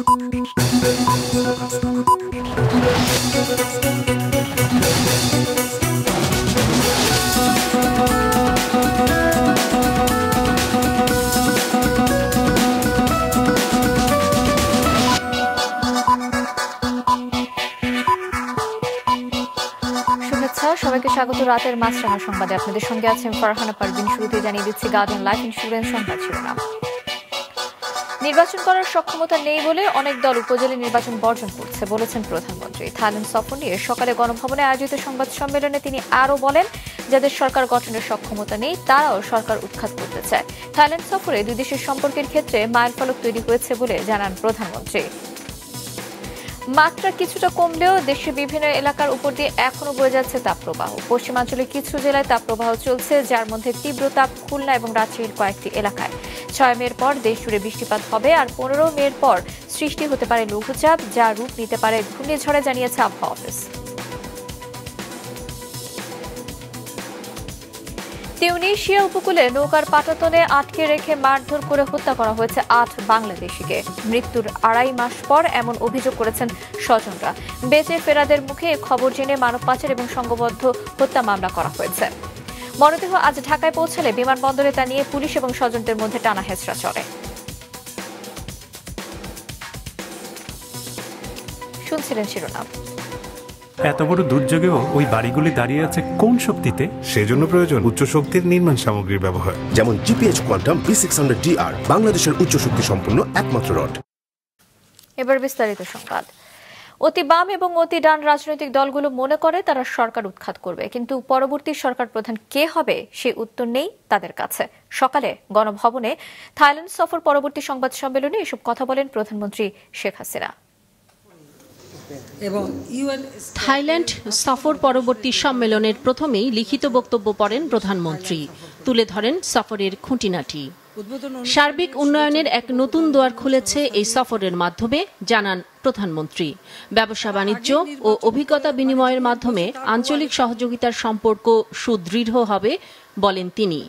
সবাইকে স্বাগত রাতের মাছরাঙা সংবাদে। আপনাদের সঙ্গে আছেন ফারহানা পারভিন। শুরুতে জানিয়ে দিচ্ছি গার্ডিয়ান লাইফ ইন্স্যুরেন্স সংবাদ শিরোনাম। নির্বাচন করার সক্ষমতা নেই বলে অনেক দল উপজেলা নির্বাচন বর্জন করছে বলেছেন প্রধানমন্ত্রী। থাইল্যান্ড সফর নিয়ে সকালে গণভবনে আয়োজিত সংবাদ সম্মেলনে তিনি আরও বলেন, যাদের সরকার গঠনের সক্ষমতা নেই তারাও সরকার উৎখাত করতে চায়। থাইল্যান্ড সফরে দুই দেশের সম্পর্কের ক্ষেত্রে মাইলফলক তৈরি হয়েছে বলে জানান প্রধানমন্ত্রী। মাত্রা কিছুটা কমলেও দেশের বিভিন্ন এলাকার উপর দিয়ে এখনো বয়ে যাচ্ছে তাপপ্রবাহ। পশ্চিমাঞ্চলের কিছু জেলায় তাপপ্রবাহ চলছে, যার মধ্যে তীব্র তাপ খুলনা এবং রাজশাহীর কয়েকটি এলাকায়। 6 মের পর দেশ জুড়ে বৃষ্টিপাত হবে আর 15 মের পর সৃষ্টি হতে পারে লঘুচাপ, যা রূপ নিতে পারে ঘূর্ণিঝড়ে, জানিয়েছে আবহাওয়া অফিস। তিউনিসিয়া উপকূলে নৌকার পাটাতনে আটকে রেখে মারধর করে হত্যা করা হয়েছে 8 বাংলাদেশিকে। মৃত্যুর 2.5 মাস পর এমন অভিযোগ করেছেন স্বজনরা। বেঁচে ফেরাদের মুখে খবর জেনে মানব পাচার এবং সংঘবদ্ধ হত্যা মামলা করা হয়েছে। মরদেহ আজ ঢাকায় পৌঁছালে বিমানবন্দরে তা নিয়ে পুলিশ এবং স্বজনদের মধ্যে টানা হেঁচড়া চলে। শুনছিলেন শিরোনাম। এত বড় দুর্যোগেও ওই বাড়িগুলি দাঁড়িয়ে আছে কোন শক্তিতে? সেজন্য প্রয়োজন উচ্চ শক্তির নির্মাণ সামগ্রীর ব্যবহার, যেমন জিপিএইচ কোয়ান্টাম B600DR, বাংলাদেশের উচ্চ শক্তি সম্পন্ন একমাত্র রড। এবার বিস্তারিত সংবাদ। অতি বাম এবং অতি ডান রাজনৈতিক দলগুলো মনে করে তারা সরকার উৎখাত করবে, কিন্তু পরবর্তী সরকার প্রধান কে হবে সেই উত্তর নেই তাদের কাছে। সকালে গণভবনে থাইল্যান্ড সফর পরবর্তী সংবাদ সম্মেলনে এসব কথা বলেন প্রধানমন্ত্রী শেখ হাসিনা। থাইল্যান্ড সফর পরবর্তী সম্মেলনের প্রথমেই লিখিত বক্তব্য পড়েন প্রধানমন্ত্রী। তুলে ধরেন সফরের খুঁটিনাটি। সার্বিক উন্নয়নের এক নতুন দুয়ার খুলেছে এই সফরের মাধ্যমে, জানান প্রধানমন্ত্রী। ব্যবসা বাণিজ্য ও অভিজ্ঞতা বিনিময়ের মাধ্যমে আঞ্চলিক সহযোগিতার সম্পর্ক সুদৃঢ় হবে বলেন তিনি।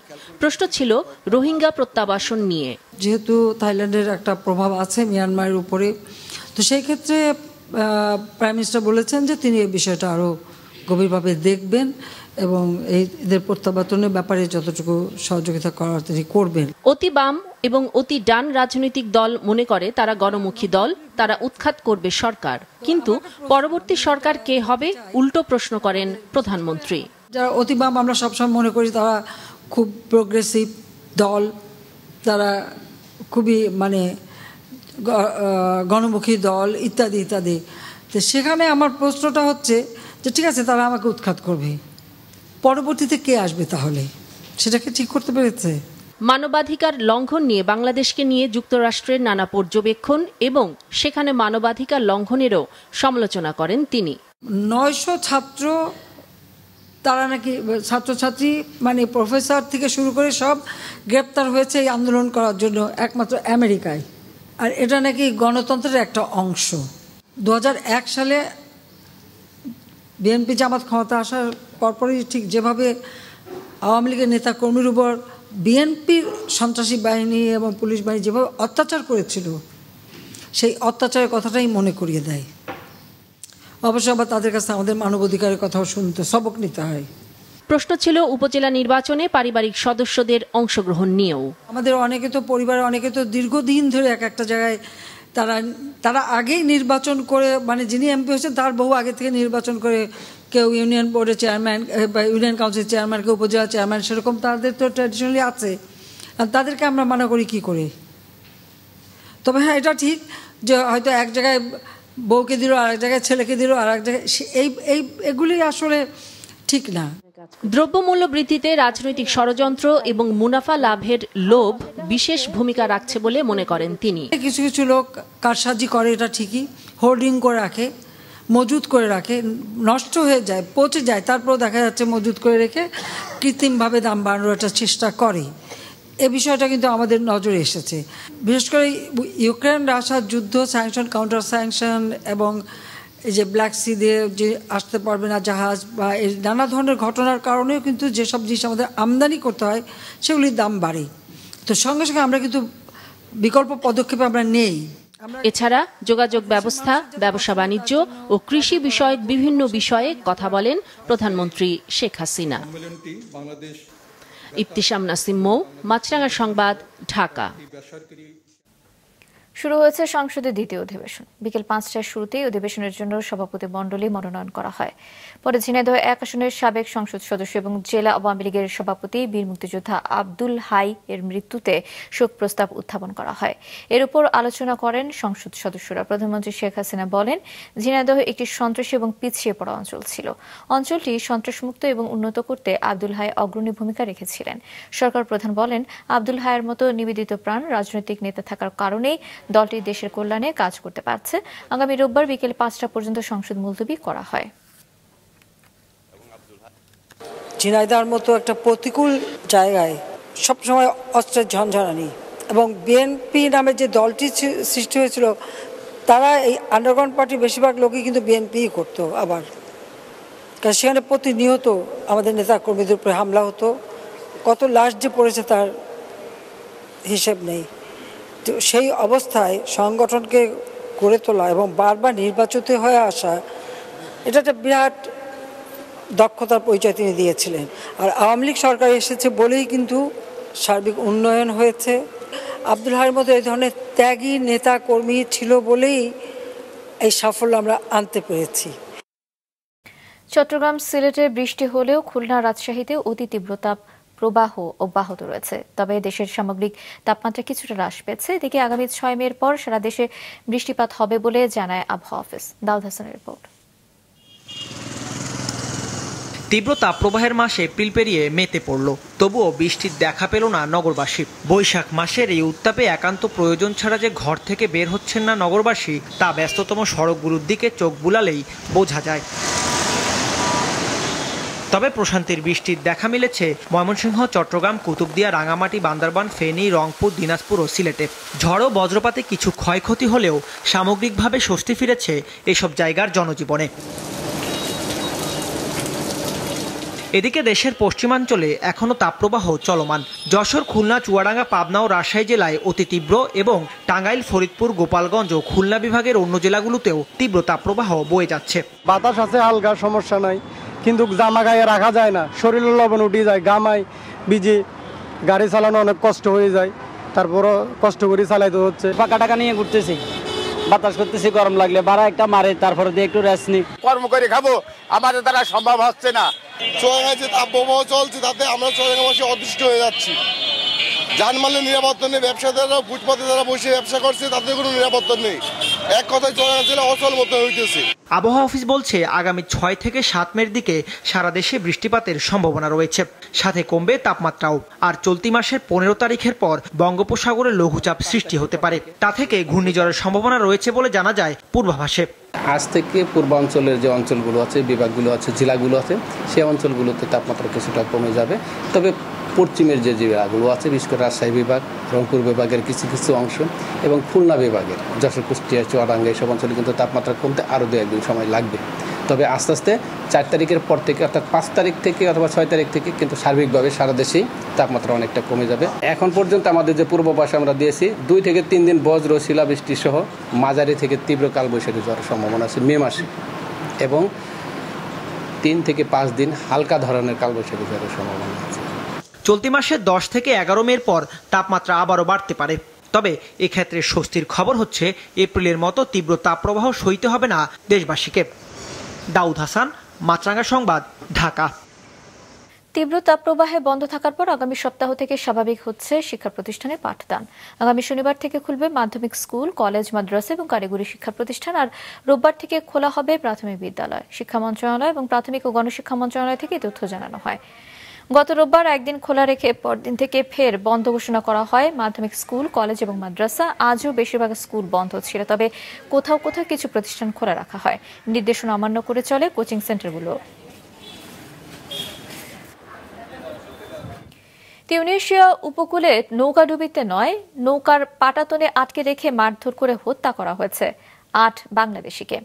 প্রশ্ন ছিল রোহিঙ্গা প্রত্যাবাসন নিয়ে। যেহেতু থাইল্যান্ডের একটা প্রভাব আছে মিয়ানমারের উপরে, তো সেই ক্ষেত্রে প্রাইম মিনিস্টার বলেছেন যে তিনি এই বিষয়টা আরও গভীরভাবে দেখবেন এবং এদের প্রত্যাবর্তনের ব্যাপারে যতটুকু সহযোগিতা করার তিনি করবেন। অতি বাম এবং অতি ডান রাজনৈতিক দল মনে করে তারা গণমুখী দল, তারা উৎখাত করবে সরকার, কিন্তু পরবর্তী সরকার কে হবে উল্টো প্রশ্ন করেন প্রধানমন্ত্রী। যারা অতি বাম আমরা সবসময় মনে করি তারা খুব প্রোগ্রেসিভ দল, তারা খুবই গণমুখী দল ইত্যাদি ইত্যাদি। তো সেখানে আমার প্রশ্নটা হচ্ছে যে ঠিক আছে তারা আমাকে উৎখাত করবে, পরবর্তীতে কে আসবে তাহলে সেটাকে ঠিক করতে পেরেছে? মানবাধিকার লঙ্ঘন নিয়ে বাংলাদেশকে নিয়ে যুক্তরাষ্ট্রের নানা পর্যবেক্ষণ এবং সেখানে মানবাধিকার লঙ্ঘনেরও সমালোচনা করেন তিনি। 900 ছাত্র, তারা নাকি ছাত্রছাত্রী প্রফেসর থেকে শুরু করে সব গ্রেপ্তার হয়েছে এই আন্দোলন করার জন্য একমাত্র আমেরিকায়। আর এটা নাকি গণতন্ত্রের একটা অংশ। 2001 সালে বিএনপি জামাত ক্ষমতা আসার পরপরই ঠিক যেভাবে আওয়ামী লীগের নেতা কর্মীর উপর বিএনপির সন্ত্রাসী বাহিনী এবং পুলিশ বাহিনী যেভাবে অত্যাচার করেছিল, সেই অত্যাচারের কথাটাই মনে করিয়ে দেয়। অবশ্য আবার তাদের কাছে আমাদের মানবাধিকারের কথাও শুনতে, সবক নিতে হয়। প্রশ্ন ছিল উপজেলা নির্বাচনে পারিবারিক সদস্যদের অংশগ্রহণ নিয়েও। আমাদের অনেকে তো পরিবারের অনেকে তো দীর্ঘদিন ধরে একটা জায়গায় তারা আগেই নির্বাচন করে, যিনি এমপি হয়েছেন তার বহু আগে থেকে নির্বাচন করে, কেউ ইউনিয়ন বোর্ডের চেয়ারম্যান বা ইউনিয়ন কাউন্সিল চেয়ারম্যান, কেউ উপজেলা চেয়ারম্যান, সেরকম তাদের তো ট্র্যাডিশনালি আছে। আর তাদেরকে আমরা মানা করি কি করে? তবে হ্যাঁ, এটা ঠিক যে হয়তো এক জায়গায় বউকে দিল, আর এক জায়গায় ছেলেকে দিল, আর এক জায়গায় এগুলি আসলে ঠিক না। দ্রব্যমূল্য বৃদ্ধিতে রাজনৈতিক ষড়যন্ত্র এবং মুনাফা লাভের লোভ বিশেষ ভূমিকা রাখছে বলে মনে করেন তিনি। কিছু কিছু লোক কারসাজি করে, এটা ঠিকই, হোর্ডিং করে রাখে, মজুত করে রাখে, নষ্ট হয়ে যায়, পচে যায়, তারপর দেখা যাচ্ছে মজুত করে রেখে কৃত্রিমভাবে দাম বাড়ানোর একটা চেষ্টা করে। এ বিষয়টা কিন্তু আমাদের নজরে এসেছে। বিশেষ করে ইউক্রেন রাশিয়ার যুদ্ধ, স্যাংশন, কাউন্টার স্যাংশন এবং এই যে ব্ল্যাক সি দিয়ে যে আসতে পারবে না জাহাজ, বা এই নানা ধরনের ঘটনার কারণেও কিন্তু যেসব জিনিস আমাদের আমদানি করতে হয় সেগুলির দাম বাড়ে। তো সঙ্গে সঙ্গে আমরা কিন্তু বিকল্প পদক্ষেপে আমরা নেই। এছাড়া যোগাযোগ ব্যবস্থা, ব্যবসা বাণিজ্য ও কৃষি বিষয়ক বিভিন্ন বিষয়ে কথা বলেন প্রধানমন্ত্রী শেখ হাসিনা। ইবতিসাম নাসিম মৌ, মাছরাঙা সংবাদ, ঢাকা। শুরু হয়েছে সংসদের দ্বিতীয় অধিবেশন। বিকেল ৫টার শুরুতেই অধিবেশনের জন্য সভাপতি মণ্ডলী মনোনয়ন করা হয়। পরে ঝিনাইদহ ১ আসনের সাবেক সংসদ সদস্য এবং জেলা আওয়ামী লীগের সভাপতি বীর মুক্তিযোদ্ধা আব্দুল হাই এর মৃত্যুতে শোক প্রস্তাব উত্থাপন করা হয়। এর উপর আলোচনা করেন সংসদ সদস্যরা। প্রধানমন্ত্রী শেখ হাসিনা বলেন, ঝিনাইদহ একটি সন্ত্রাসী এবং পিছিয়ে পড়া অঞ্চল ছিল। অঞ্চলটি সন্ত্রাসমুক্ত এবং উন্নত করতে আব্দুল হাই অগ্রণী ভূমিকা রেখেছিলেন। সরকার প্রধান বলেন, আব্দুল হাইয়ের মতো নিবেদিত প্রাণ রাজনৈতিক নেতা থাকার কারণেই দলটি দেশের কল্যাণে কাজ করতে পারছে। আগামী রোববার বিকেল ৫টা পর্যন্ত সংসদ মুলতবি করা হয়। ঝিনাইদহের মতো একটা প্রতিকূল জায়গায় সবসময় অস্ত্রের ঝনঝনানি এবং বিএনপি নামে যে দলটি সৃষ্টি হয়েছিল, তারা এই আন্ডারগ্রাউন্ড পার্টি বেশিরভাগ লোকই কিন্তু বিএনপিই করতো। আবার সেখানে প্রতিনিয়ত আমাদের নেতা কর্মীদের উপরে হামলা হতো। কত লাশ যে পড়েছে তার হিসেব নেই। তো সেই অবস্থায় সংগঠনকে গড়ে তোলা এবং বারবার নির্বাচিত হয়ে আসা, এটা একটা বিরাট দক্ষতার পরিচয় তিনি দিয়েছিলেন। আর আওয়ামী লীগ সরকার এসেছে বলেই কিন্তু সার্বিক উন্নয়ন হয়েছে। আব্দুল হাইয়ের মতো এই ধরনের ত্যাগী নেতা কর্মী ছিল বলেই এই সাফল্য আমরা আনতে পেরেছি। চট্টগ্রাম, সিলেটে বৃষ্টি হলেও খুলনা, রাজশাহীতে অতি তীব্র তাপ প্রবাহ অব্যাহত রয়েছে। তবে দেশের সামগ্রিক তাপমাত্রা কিছুটা হ্রাস পেয়েছে। এদিকে আগামী ৬ মের পর সারা দেশে বৃষ্টিপাত হবে বলে জানায় আবহাওয়া অফিস। দাউদ হাসানের রিপোর্ট। তীব্র তাপপ্রবাহের মাসে এপ্রিল পেরিয়ে মেতে পড়ল, তবুও বৃষ্টির দেখা পেল না নগরবাসী। বৈশাখ মাসের এই উত্তাপে একান্ত প্রয়োজন ছাড়া যে ঘর থেকে বের হচ্ছেন না নগরবাসী, তা ব্যস্ততম সড়কগুলোর দিকে চোখ বুলালেই বোঝা যায়। তবে প্রশান্তির বৃষ্টির দেখা মিলেছে ময়মনসিংহ, চট্টগ্রাম, কুতুবদিয়া, রাঙামাটি, বান্দরবান, ফেনী, রংপুর, দিনাজপুর ও সিলেটে। ঝড় ও বজ্রপাতে কিছু ক্ষয়ক্ষতি হলেও সামগ্রিকভাবে স্বস্তি ফিরেছে এসব জায়গার জনজীবনে। এদিকে দেশের পশ্চিমাঞ্চলে এখনও তাপপ্রবাহ চলমান। যশোর, খুলনা, চুয়াডাঙ্গা, পাবনা ও রাজশাহী জেলায় অতি তীব্র এবং টাঙ্গাইল, ফরিদপুর, গোপালগঞ্জ ও খুলনা বিভাগের অন্য জেলাগুলোতেও তীব্র তাপপ্রবাহ বয়ে যাচ্ছে। বাতাস আছে, হালকা, সমস্যা নাই, কিন্তু জামা গায়ে রাখা যায় না, শরীরে লবণ উঠে যায়, গামায় ভিজে গাড়ি চালানো অনেক কষ্ট হয়ে যায়। তারপরও কষ্ট করে চালাইতে হচ্ছে। পাকা টাকা নিয়ে ঘুরতেছি, বাতাস করতেছি, গরম লাগলে বাড়া একটা মারে, তারপরে দিয়ে একটু রেস্ট নিই। কর্ম করে খাবো, আমাদের দ্বারা সম্ভব হচ্ছে না। চুয়াডাঙ্গায় যে তাপপ্রবাহ চলছে, তাতে আমরা চুয়াডাঙ্গাবাসী অতিষ্ঠ হয়ে যাচ্ছি। যানমালের নিরাপত্তা নেই, ব্যবসাদাররা ফুটপাতে যারা বসে ব্যবসা করছে তাদের কোনো নিরাপত্তা নেই। এক কথায় চুয়াডাঙ্গা জেলা অচল মতো হইতেছে। আবহাওয়া অফিস বলছে, আগামী ৬ থেকে ৭ মের দিকে সারা দেশে বৃষ্টিপাতের সম্ভাবনা রয়েছে, সাথে কমবে তাপমাত্রাও। আর চলতি মাসের ১৫ তারিখের পর বঙ্গোপসাগরে লঘুচাপ সৃষ্টি হতে পারে। তা থেকে ঘূর্ণিঝড়ের সম্ভাবনা রয়েছে বলে জানা যায় পূর্বাভাসে। আজ থেকে পূর্বাঞ্চলের যে অঞ্চলগুলো আছে, বিভাগগুলো আছে, জেলাগুলো আছে, সেই অঞ্চলগুলোতে তাপমাত্রা কিছুটা কমে যাবে। তবে পশ্চিমের যে জেলাগুলো আছে, বিশেষ করে রাজশাহী বিভাগ, রংপুর বিভাগের কিছু কিছু অংশ এবং খুলনা বিভাগের যশোর, কুষ্টিয়া, চুয়াডাঙ্গা এইসব অঞ্চলে কিন্তু তাপমাত্রা কমতে আরও ২-১ দিন সময় লাগবে। তবে আস্তে আস্তে ৪ তারিখের পর থেকে, অর্থাৎ ৫ তারিখ থেকে অথবা ৬ তারিখ থেকে কিন্তু সার্বিকভাবে সারা দেশেই তাপমাত্রা অনেকটা কমে যাবে। এখন পর্যন্ত আমাদের যে পূর্বাভাস আমরা দিয়েছি, 2 থেকে 3 দিন বজ্র, শিলাবৃষ্টি সহ মাঝারি থেকে তীব্র কালবৈশাখী ঝড়ের সম্ভাবনা আছে মে মাসে, এবং 3 থেকে 5 দিন হালকা ধরনের কালবৈশাখী ঝড়ের সম্ভাবনা আছে। চলতি মাসে ১০ থেকে ১১ মের পর তাপমাত্রা আবারও বাড়তে পারে। তবে এক্ষেত্রে স্বস্তির খবর হচ্ছে, এপ্রিলের মতো তীব্র তাপপ্রবাহ সইতে হবে না দেশবাসীকে। দাউদ হাসান, মাছরাঙা সংবাদ, ঢাকা। তীব্র তাপপ্রবাহে বন্ধ থাকার পর আগামী সপ্তাহ থেকে স্বাভাবিক হচ্ছে শিক্ষা প্রতিষ্ঠানের পাঠদান। আগামী শনিবার থেকে খুলবে মাধ্যমিক স্কুল, কলেজ, মাদ্রাসা এবং কারিগরি শিক্ষা প্রতিষ্ঠান। আর রোববার থেকে খোলা হবে প্রাথমিক বিদ্যালয়। শিক্ষা মন্ত্রণালয় এবং প্রাথমিক ও গণশিক্ষা মন্ত্রণালয় থেকে তথ্য জানানো হয়। গত রোববার একদিন খোলা রেখে পরদিন থেকে ফের বন্ধ ঘোষণা করা হয় মাধ্যমিক স্কুল, কলেজ এবং মাদ্রাসা। আজও বেশিরভাগ স্কুল বন্ধ ছিল, তবে কোথাও কোথাও কিছু প্রতিষ্ঠান খোলা রাখা হয়। নির্দেশনা অমান্য করে চলে কোচিং সেন্টারগুলো। তিউনিসিয়া উপকূলে নৌকাডুবিতে নয়, নৌকার পাটাতনে আটকে রেখে মারধর করে হত্যা করা হয়েছে ৮ বাংলাদেশিকে।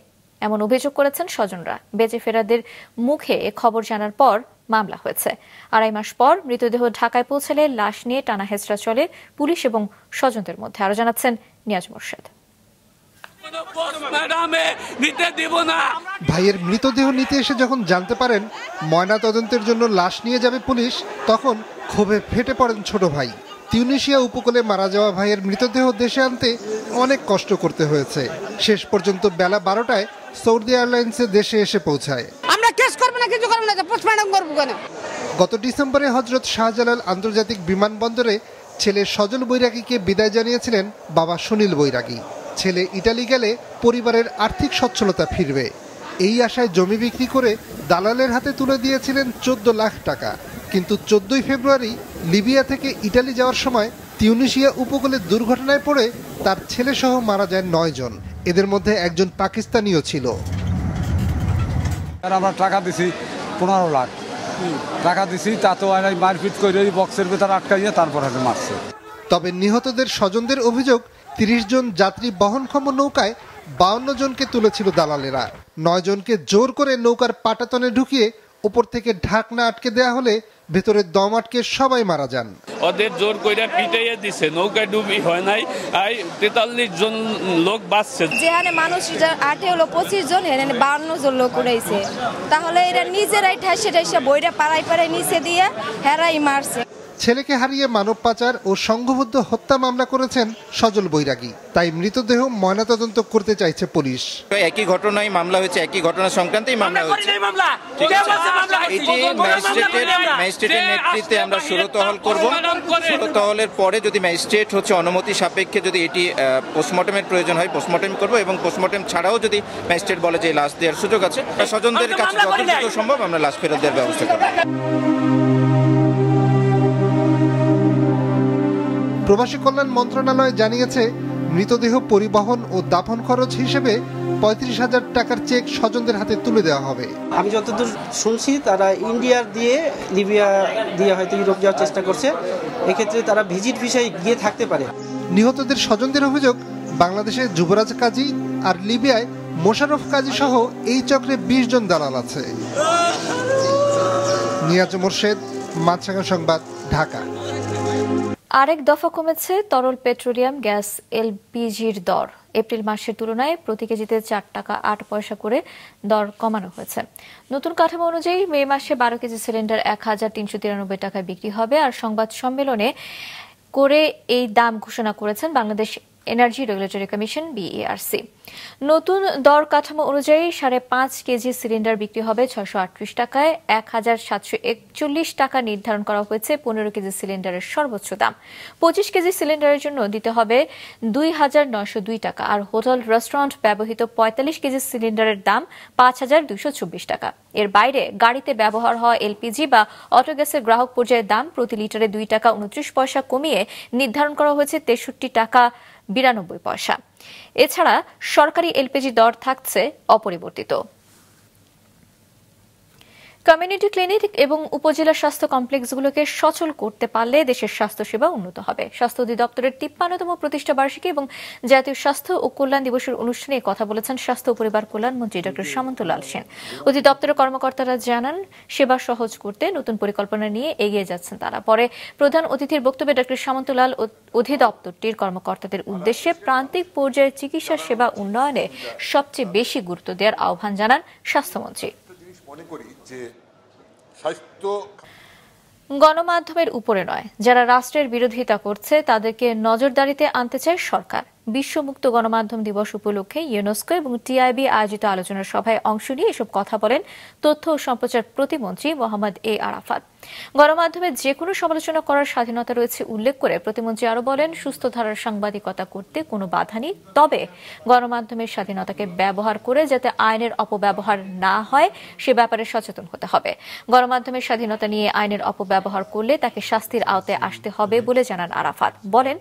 এমন অভিযোগ করেছেন স্বজনরা। বেঁচে ফেরাদের মুখে এ খবর জানার পর মামলা হয়েছে। ২.৫ মাস পর মৃতদেহ ঢাকায় পৌঁছালে লাশ নিয়ে টানা হেঁচড়া চলে পুলিশ এবং স্বজনদের মধ্যে। আরো জানাচ্ছেন নিয়াজ মোর্শেদ। ভাইয়ের মৃতদেহ নিতে এসে যখন জানতে পারেন ময়না তদন্তের জন্য লাশ নিয়ে যাবে পুলিশ, তখন ক্ষোভে ফেটে পড়েন ছোট ভাই। তিউনিসিয়া উপকূলে মারা যাওয়া ভাইয়ের মৃতদেহ দেশে আনতে অনেক কষ্ট করতে হয়েছে। শেষ পর্যন্ত বেলা 12টায় সৌদি এয়ারলাইন্সে দেশে এসে পৌঁছায়। আমরা কেস করব না, কিছু করব না, পোস্টমর্টম করব কেন? গত ডিসেম্বরে হযরত শাহজালাল আন্তর্জাতিক বিমানবন্দরে ছেলে সজল বৈরাগীকে বিদায় জানিয়েছিলেন বাবা সুনীল বৈরাগী। ছেলে ইটালি গেলে পরিবারের আর্থিক সচ্ছলতা ফিরবে, এই আশায় জমি বিক্রি করে দালালের হাতে তুলে দিয়েছিলেন 14 লাখ টাকা। কিন্তু 14ই ফেব্রুয়ারি লিবিয়া থেকে ইটালি যাওয়ার সময় তিউনিসিয়া উপকূলে দুর্ঘটনায় পড়ে তার ছেলেসহ মারা যায় 9 জন। এদের মধ্যে একজন পাকিস্তানিও ছিল। আমরা টাকা দিছি 15 লাখ টাকা দিছি, তাতেও মারপিট করে বক্সের ভেতর আটকাইয়ে তারপর হাতে মারছে। তবে নিহতদের স্বজনদের অভিযোগ 30 জন যাত্রী বহনক্ষম নৌকায় 52 জনকে তুলেছিল দালালেরা। 9 জনকে জোর করে নৌকার পাটাতনে ঢুকিয়ে উপর থেকে ঢাকনা আটকে দেয়া হলে ভেতরে দম আটকে সবাই মারা যান। ওদের জোর কইরা পিটাইয়া দিছে, নৌকায় ডুবি হয় নাই, 43 জন লোক বাঁচছে। যেখানে মানুষ 25 জন, এখানে 52 জন লোক উড়াইছে। তাহলে এরা নিজেরাই ঠাসে বইরা পাড়ায় নিচে দিয়ে হেরাই মারছে। ছেলেকে হারিয়ে মানব পাচার ও সংঘবদ্ধ হত্যা মামলা করেছেন সজল বৈরাগী, তাই মৃতদেহ ময়নাতদন্ত করতে চাইছে পুলিশ। একই ঘটনায় মামলা হয়েছে, একই ঘটনা সংক্রান্তেই মামলা হয়েছে। ম্যাজিস্ট্রেটের নেতৃত্বে আমরা সুরতহল করব। সুরতহলের পরে যদি ম্যাজিস্ট্রেট অনুমতি সাপেক্ষে যদি এটি পোস্টমর্টমের প্রয়োজন হয় পোস্টমর্টম করব, এবং পোস্টমর্টম ছাড়াও যদি ম্যাজিস্ট্রেট বলে যে লাশ দেওয়ার সুযোগ আছে, স্বজনদের কাছে যতটুকু সম্ভব আমরা লাশ ফেরত দেওয়ার ব্যবস্থা করব। প্রবাসী কল্যাণ মন্ত্রণালয় জানিয়েছে, মৃতদেহ পরিবহন ও দাফন খরচ হিসেবে 35,000 টাকার চেক স্বজনদের হাতে তুলে দেওয়া হবে। আমি যতদূর শুনছি তারা ইন্ডিয়ার দিয়ে লিবিয়া দিয়ে হয়তো ইউরোপ যাওয়ার চেষ্টা করছে, এক্ষেত্রে তারা ভিজিট ভিসায় গিয়ে থাকতে পারে। নিহতদের স্বজনদের অভিযোগ, বাংলাদেশে যুবরাজ কাজী আর লিবিয়ায় মোশাররফ কাজী সহ এই চক্রে 20 জন দালাল আছে। নিয়াজ মোর্শেদ, মাছরাঙা সংবাদ, ঢাকা। আরেক দফা কমেছে তরল পেট্রোলিয়াম গ্যাস এলপিজির দর। এপ্রিল মাসের তুলনায় প্রতি কেজিতে 4 টাকা 8 পয়সা করে দর কমানো হয়েছে। নতুন কাঠামো অনুযায়ী মে মাসে 12 কেজি সিলিন্ডার 1393 টাকায় বিক্রি হবে। আর সংবাদ সম্মেলনে করে এই দাম ঘোষণা করেছেন Bangladesh energy regulatory commission BERC. নতুন দর কাঠামো অনুযায়ী 5.5 কেজি সিলিন্ডার বিক্রি হবে 638 টাকায়। 1741 টাকা নির্ধারণ করা হয়েছে 15 কেজি সিলিন্ডারের সর্বোচ্চ দাম। 25 কেজি সিলিন্ডারের জন্য দিতে হবে 2,902 টাকা। আর হোটেল রেস্টুরেন্ট ব্যবহৃত 45 কেজি সিলিন্ডারের দাম 5,224 টাকা। এর বাইরে গাড়িতে ব্যবহার হওয়া এলপিজি বা অটোগ্যাসের গ্রাহক পর্যায়ের দাম প্রতি লিটারে 2 টাকা 29 পয়সা কমিয়ে নির্ধারণ করা হয়েছে 63 টাকা 92 পয়সা। এছাড়া সরকারি এলপিজি দর থাকছে অপরিবর্তিত। কমিউনিটি ক্লিনিক এবং উপজেলা স্বাস্থ্য কমপ্লেক্সগুলোকে সচল করতে পারলে দেশের স্বাস্থ্যসেবা উন্নত হবে। স্বাস্থ্য অধিদপ্তরের 53তম প্রতিষ্ঠা বার্ষিকী এবং জাতীয় স্বাস্থ্য ও কল্যাণ দিবসের অনুষ্ঠানে কথা বলেছেন স্বাস্থ্য ও পরিবার কল্যাণ মন্ত্রী ডক্টর সামন্তলাল সেন। অধিদপ্তরের কর্মকর্তারা জানান, সেবা সহজ করতে নতুন পরিকল্পনা নিয়ে এগিয়ে যাচ্ছেন তারা। পরে প্রধান অতিথির বক্তব্যে ডক্টর সামন্তলাল অধিদপ্তরটির কর্মকর্তাদের উদ্দেশ্যে প্রান্তিক পর্যায়ে চিকিৎসা সেবা উন্নয়নে সবচেয়ে বেশি গুরুত্ব দেওয়ার আহ্বান জানান স্বাস্থ্যমন্ত্রী। গণমাধ্যমের উপরে নয়, যারা রাষ্ট্রের বিরোধিতা করছে তাদেরকে নজরদারিতে আনতে চায় সরকার। বিশ্বমুক্ত গণমাধ্যম দিবস উপলক্ষে ইউনেস্কো এবং টিআইবি আয়োজিত আলোচনা সভায় অংশ নিয়ে এসব কথা বলেন তথ্য ও সম্প্রচার প্রতিমন্ত্রী মোহাম্মদ এ আরাফাত। গণমাধ্যমে যে কোনো সমালোচনা করার স্বাধীনতা রয়েছে উল্লেখ করে প্রতিমন্ত্রী আরও বলেন, সুস্থ ধারার সাংবাদিকতা করতে কোনো বাধা নেই, তবে গণমাধ্যমের স্বাধীনতাকে ব্যবহার করে যাতে আইনের অপব্যবহার না হয় সে ব্যাপারে সচেতন হতে হবে। গণমাধ্যমের স্বাধীনতা নিয়ে আইনের অপব্যবহার করলে তাকে শাস্তির আওতায় আসতে হবে বলে জানান আরাফাত। বলেন,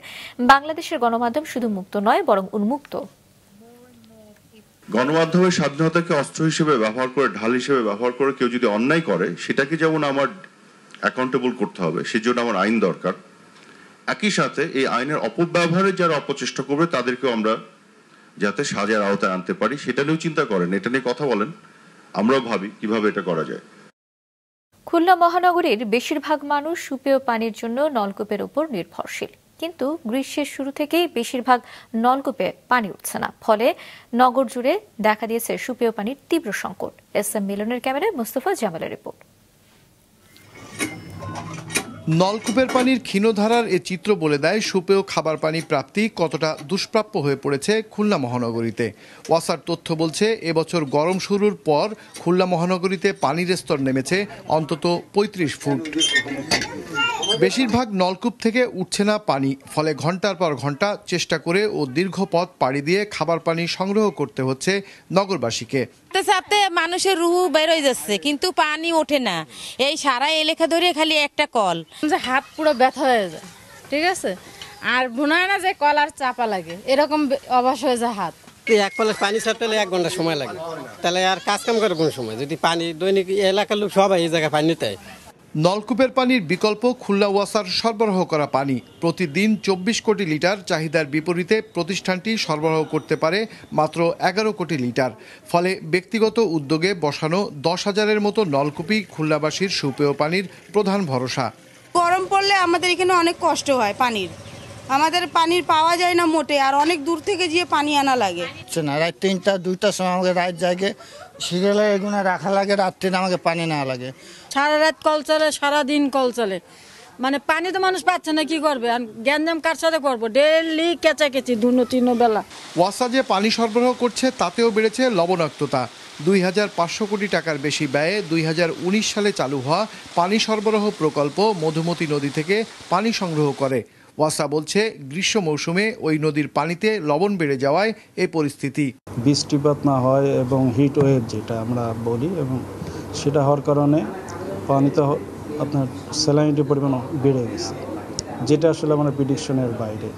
বাংলাদেশের গণমাধ্যম শুধু মুক্ত নয়, বরং উন্মুক্ত। গণমাধ্যমের স্বাধীনতাকে অস্ত্র হিসেবে ব্যবহার করে, ঢাল হিসেবে ব্যবহার করে কেউ যদি অন্যায় করে, সেটাকে যেমন আমার অ্যাকাউন্টেবল করতে হবে, সেজন্য আমার আইন দরকার। একই সাথে এই আইনের অপব্যবহারে যারা অপচেষ্টা করবে তাদেরকেও আমরা যাতে সাজার আওতায় আনতে পারি সেটা নিয়েও চিন্তা করেন, এটা নিয়ে কথা বলেন, আমরাও ভাবি কিভাবে এটা করা যায়। খুলনা মহানগরীর বেশিরভাগ মানুষ সুপেয় পানির জন্য নলকূপের উপর নির্ভরশীল। কিন্তু গ্রীষ্মের শুরু থেকেই বেশিরভাগ নলকূপে পানি উঠছে না, ফলে নগর জুড়ে দেখা দিয়েছে সুপেয় পানির তীব্র সংকট। SM মিলনের ক্যামেরায় মোস্তফা জামালের রিপোর্ট। নলকূপের পানির ক্ষীণধারার এ চিত্র বলে দেয় সুপেয় খাবার পানি প্রাপ্তি কতটা দুষ্প্রাপ্য হয়ে পড়েছে খুলনা মহানগরীতে। ওয়াসার তথ্য বলছে, এবছর গরম শুরুর পর খুলনা মহানগরীতে পানির স্তর নেমেছে অন্তত 35 ফুট। বেশিরভাগ নলকূপ থেকে উঠছে না পানি, ফলে ঘন্টার পর ঘন্টা চেষ্টা করে ও দীর্ঘ পথ পাড়ি দিয়ে খাবার পানি সংগ্রহ করতে হচ্ছে নগরবাসীকে। মানুষের রুহু বের হয়ে যাচ্ছে, কিন্তু পানি ওঠে না। এই সারা এলাকা ধরে খালি একটা কল, হাত পুরো ব্যথা হয়ে যায়, ঠিক আছে, আর মনে হয় না যে কল আর চাপা লাগে, এরকম অবশ হয়ে যায় হাত। এক কলের পানি ছাড়তে 1 ঘন্টা সময় লাগে, তাহলে আর কাজ কাম করে কোন সময়, যদি পানি দৈনিক এলাকার লোক সবাই এই জায়গায় পানি নিতে। নলকূপের পানির বিকল্প খুলনা ওয়াসার সরবরাহ করা পানি। প্রতিদিন 24 কোটি লিটার চাহিদার বিপরীতে প্রতিষ্ঠানটি সরবরাহ করতে পারে মাত্র 11 কোটি লিটার। ফলে ব্যক্তিগত উদ্যোগে বসানো 10,000-এর মতো নলকূপই খুলনাবাসীর সুপেয় পানির প্রধান ভরসা। গরম পড়লে আমাদের এখানে অনেক কষ্ট হয় পানির, আমাদের পানির পাওয়া যায় না মোটে, আর অনেক দূর থেকে গিয়ে পানি আনা লাগে। রাত 3টা 2টার সময় আমাকে রাত জায়গায় সিরিয়ালে এগুলো রাখা লাগে, রাত্রে আমাকে পানি না লাগে। সারা রাত কল চলে, সারাদিন কল চলে, মানে পানি তো মানুষ পাচ্ছে না, কি করবে? আর গ্যাঞ্জাম কার সাথে করবো? ডেইলি কেচাকেচি 2-3 বেলা। ওয়াসা যে পানি সরবরাহ করছে তাতেও বেড়েছে লবণাক্ততা। 2,500 কোটি টাকার বেশি ব্যয়ে 2019 সালে চালু হওয়া পানি সরবরাহ প্রকল্প মধুমতি নদী থেকে পানি সংগ্রহ করে। ওয়াসা বলছে, গ্রীষ্ম মৌসুমে ওই নদীর পানিতে লবণ বেড়ে যাওয়ায় এই পরিস্থিতি। বৃষ্টিপাত না হয় এবং হিট ওয়েভ যেটা আমরা বলি, এবং সেটা হওয়ার কারণে পানিতে আপনার স্যালাইনিটির পরিমাণ বেড়ে গেছে, যেটা আসলে আমার প্রেডিকশনের বাইরে।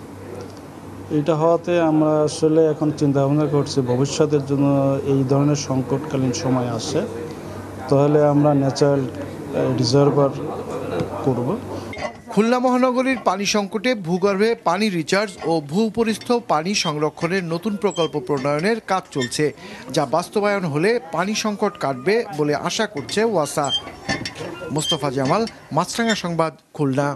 এটা হওয়াতে আমরা আসলে এখন চিন্তা ভাবনা করছি ভবিষ্যতের জন্য এই ধরনের সংকটকালীন সময় আসে তাহলে আমরা ন্যাচারাল রিজার্ভার করব। খুলনা মহানগরীর পানি সংকটে ভূগর্ভে পানি রিচার্জ ও ভূপরিস্থ পানি সংরক্ষণের নতুন প্রকল্প প্রণয়নের কাজ চলছে, যা বাস্তবায়ন হলে পানি সংকট কাটবে বলে আশা করছে ওয়াসা। মোস্তফা জামাল, মাছরাঙা সংবাদ, খুলনা।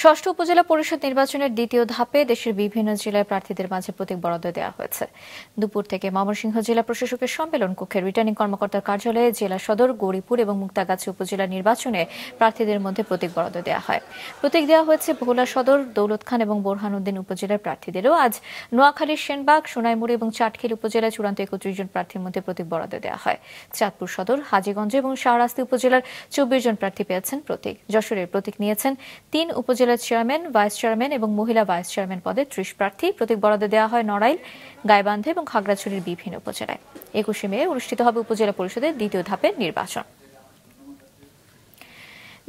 ষষ্ঠ উপজেলা পরিষদ নির্বাচনের দ্বিতীয় ধাপে দেশের বিভিন্ন জেলায় প্রার্থীদের মাঝে প্রতীক বরাদ্দ দেওয়া হয়েছে। দুপুর থেকে ময়মনসিংহ জেলা প্রশাসকের সম্মেলন কক্ষে রিটার্নিং কর্মকর্তার কার্যালয়ে জেলা সদর, গৌরীপুর এবং মুক্তাগাছী উপজেলা নির্বাচনে প্রার্থীদের মধ্যে প্রতীক বরাদ্দ দেওয়া হয়। প্রতীক দেওয়া হয়েছে ভোলা সদর, দৌলত খান এবং বোরহানউদ্দিন উপজেলার প্রার্থীদেরও। আজ নোয়াখালীর সেনবাগ, সোনাইমুড়ি এবং চাটখিল উপজেলায় চূড়ান্ত 31 জন প্রার্থীর মধ্যে প্রতীক বরাদ্দ দেওয়া হয়। চাঁদপুর সদর, হাজীগঞ্জ এবং শাহরাস্তি উপজেলার 24 জন প্রার্থী পেয়েছেন প্রতীক। যশোরের প্রতীক নিয়েছেন 3 উপজেলার চেয়ারম্যান, ভাইস চেয়ারম্যান এবং মহিলা ভাইস চেয়ারম্যান পদে 30 প্রার্থী। প্রতীক বরাদ্দ দেওয়া হয় নড়াইল, গাইবান্ধা এবং খাগড়াছড়ির বিভিন্ন উপজেলায়। 21 মে অনুষ্ঠিত হবে উপজেলা পরিষদের দ্বিতীয় ধাপের নির্বাচন।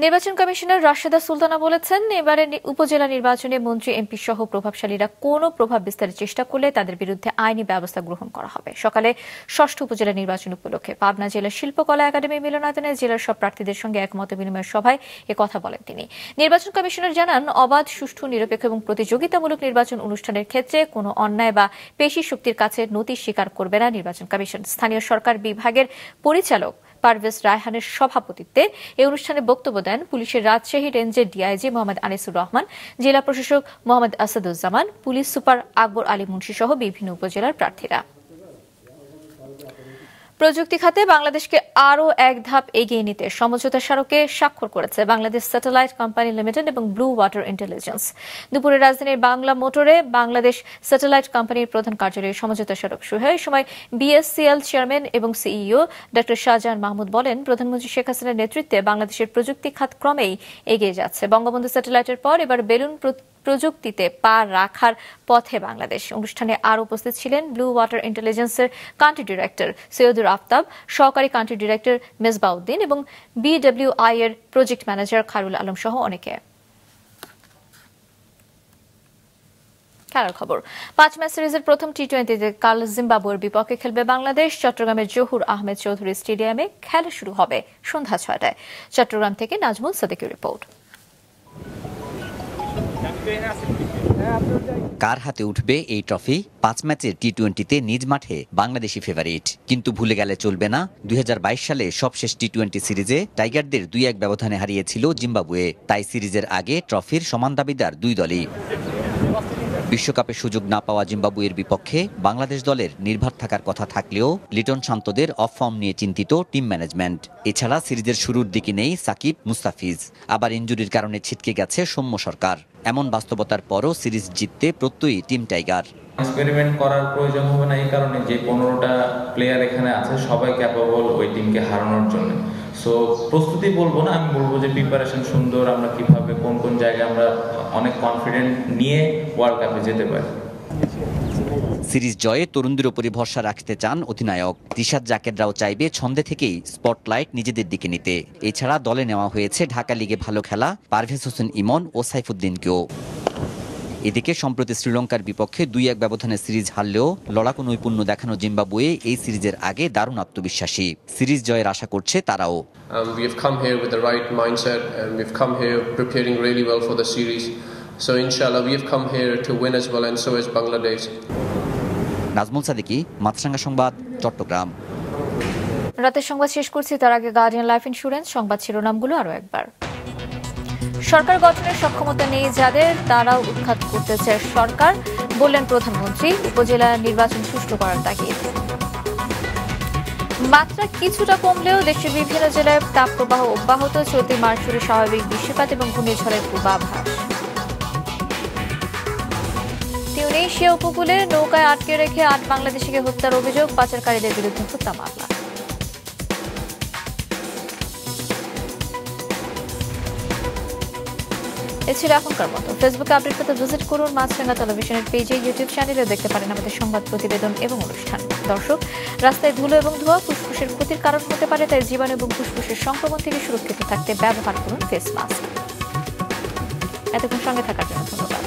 নির্বাচন কমিশনার রাশেদা সুলতানা বলেছেন, এবারে উপজেলা নির্বাচনে মন্ত্রী, এমপি সহ প্রভাবশালীরা কোনো প্রভাব বিস্তারের চেষ্টা করলে তাদের বিরুদ্ধে আইনি ব্যবস্থা গ্রহণ করা হবে। সকালে ষষ্ঠ উপজেলা নির্বাচন উপলক্ষে পাবনা জেলার শিল্পকলা একাডেমি মিলনায়তনে জেলার সব প্রার্থীদের সঙ্গে একমত বিনিময় সভায় কথা বলেন তিনি। নির্বাচন কমিশনার জানান, অবাধ, সুষ্ঠু, নিরপেক্ষ এবং প্রতিযোগিতামূলক নির্বাচন অনুষ্ঠানের ক্ষেত্রে কোনো অন্যায় বা পেশি শক্তির কাছে নতি স্বীকার করবে না নির্বাচন কমিশন। স্থানীয় সরকার বিভাগের পরিচালক পারভেজ রায়হানের সভাপতিত্বে এই অনুষ্ঠানে বক্তব্য দেন পুলিশের রাজশাহী রেঞ্জের ডিআইজি মোহাম্মদ আনিসুর রহমান, জেলা প্রশাসক মোহাম্মদ আসাদুজ্জামান, পুলিশ সুপার আকবর আলী মুন্সি সহ বিভিন্ন উপজেলার প্রার্থীরা। প্রযুক্তি খাতে বাংলাদেশকে আরও এক ধাপ এগিয়ে নিতে সমঝোতা স্মারকে স্বাক্ষর করেছে বাংলাদেশ স্যাটেলাইট কোম্পানি লিমিটেড এবং ব্লু ওয়াটার ইন্টেলিজেন্স। দুপুরে রাজধানীর বাংলা মোটরে বাংলাদেশ স্যাটেলাইট কোম্পানির প্রধান কার্যালয়ে সমঝোতা স্মারক শুরু হয়। এই সময় বিএসসিএল চেয়ারম্যান এবং সিইও ডক্টর শাহজাহান মাহমুদ বলেন, প্রধানমন্ত্রী শেখ হাসিনার নেতৃত্বে বাংলাদেশের প্রযুক্তি খাত ক্রমেই এগিয়ে যাচ্ছে। বঙ্গবন্ধু স্যাটেলাইটের পর এবার বেলুন প্রযুক্তিতে পা রাখার পথে বাংলাদেশ। অনুষ্ঠানে আরও উপস্থিত ছিলেন ব্লু ওয়াটার ইন্টেলিজেন্সের কান্ট্রি ডিরেক্টর সৈয়দুর আফতাব, সহকারী কান্ট্রি ডিরেক্টর মেজবাউদ্দিন এবং বিডব্লিউআই এর প্রজেক্ট ম্যানেজার খায়রুল আলম সহ অনেকে। খেলার খবর, 5 ম্যাচ সিরিজের প্রথম টি20তে কাল জিম্বাবুয়ের বিপক্ষে খেলবে বাংলাদেশ। চট্টগ্রামের জহুর আহমেদ চৌধুরী স্টেডিয়ামে খেলা শুরু হবে সন্ধ্যা 6টায়। চট্টগ্রাম থেকে নাজমুল সাদেকের রিপোর্ট। কার হাতে উঠবে এই ট্রফি? 5 ম্যাচের টি20তে নিজ মাঠে বাংলাদেশি ফেভারিট, কিন্তু ভুলে গেলে চলবে না 2022 সালে সবশেষ টি20 সিরিজে টাইগারদের 2-1 ব্যবধানে হারিয়েছিল জিম্বাবুয়ে। তাই সিরিজের আগে ট্রফির সমান দাবিদার দুই দলই। বিশ্বকাপে সুযোগ না পাওয়া জিম্বাবুয়ের বিপক্ষে বাংলাদেশ দলের নির্ভর থাকার কথা থাকলেও লিটন শান্তদের অফ ফর্ম নিয়ে চিন্তিত টিম ম্যানেজমেন্ট। এছাড়া সিরিজের শুরুর দিকে নেই সাকিব, মুস্তাফিজ, আবার ইনজুরির কারণে ছিটকে গেছে সৌম্য সরকার। এমন বাস্তবতার পরও সিরিজ জিততে প্রত্যয়ী টিম টাইগার। এক্সপেরিমেন্ট করার প্রয়োজন হবে না এই কারণে যে 15টা প্লেয়ার এখানে আছে সবাই ক্যাপাবল ওই টিমকে হারানোর জন্য। সো প্রস্তুতি বলবো না, আমি বলবো যে প্রিপারেশন সুন্দর, আমরা কিভাবে কোন কোন জায়গায় আমরা অনেক কনফিডেন্ট নিয়ে ওয়ার্ল্ড কাপে যেতে পারি। সিরিজ জয়ে তরুণদের উপরই ভরসা রাখতে চান অধিনায়ক। রিশাদ জাকেররাও চাইবে ছন্দে থেকেই স্পটলাইট নিজেদের দিকে নিতে। এছাড়া দলে নেওয়া হয়েছে ঢাকা লিগে ভালো খেলা পারভেজ হোসেন ইমন ও সাইফুদ্দিনকেও। এদিকে সম্প্রতি শ্রীলঙ্কার বিপক্ষে 2-1 ব্যবধানে সিরিজ হারলেও লড়াকু নৈপুণ্য দেখানো জিম্বাবুয়ে এই সিরিজের আগে দারুণ আত্মবিশ্বাসী। সিরিজ জয়ের আশা করছে তারাও। We have come here with the right mindset and we've come here preparing really well for the series. So inshallah we have come here to win as well and so is Bangladesh. Nazmul Sadiqi, মাছরাঙ্গা সংবাদ, চট্টগ্রাম। রাতের সংবাদ শেষ করছি, তার আগে guardian life insurance সংবাদ শিরোনামগুলো আরো একবার। সরকার গঠনের সক্ষমতা নেই যাদের, তারাও উৎখাত করতে চায় সরকার, বললেন প্রধানমন্ত্রী। উপজেলা নির্বাচন সুষ্ঠু করার তাগিদ। মাত্রা কিছুটা কমলেও দেশের বিভিন্ন জেলায় তাপপ্রবাহ অব্যাহত, চলতি মার্চ জুড়ে স্বাভাবিক বৃষ্টিপাত এবং ঘূর্ণিঝড়ের পূর্বাভাস। টিউনিশিয়া উপকূলে নৌকায় আটকে রেখে 8 বাংলাদেশিকে হত্যার অভিযোগ, পাচারকারীদের বিরুদ্ধে হত্যা মামলা। এছাড়া এখনকার মতো ফেসবুকে আপডেট পেতে ভিজিট করুন মাছরাঙ্গা টেলিভিশনের পেজে, ইউটিউব চ্যানেলে দেখতে পারেন আমাদের সংবাদ প্রতিবেদন এবং অনুষ্ঠান। দর্শক, রাস্তায় ধুলো এবং ধোঁয়া ফুসফুসের ক্ষতির কারণ হতে পারে, তাই জীবাণু এবং ফুসফুসের সংক্রমণ থেকে সুরক্ষিত থাকতে ব্যবহার করুন ফেস মাস্ক। এতক্ষণ সঙ্গে থাকার জন্য ধন্যবাদ।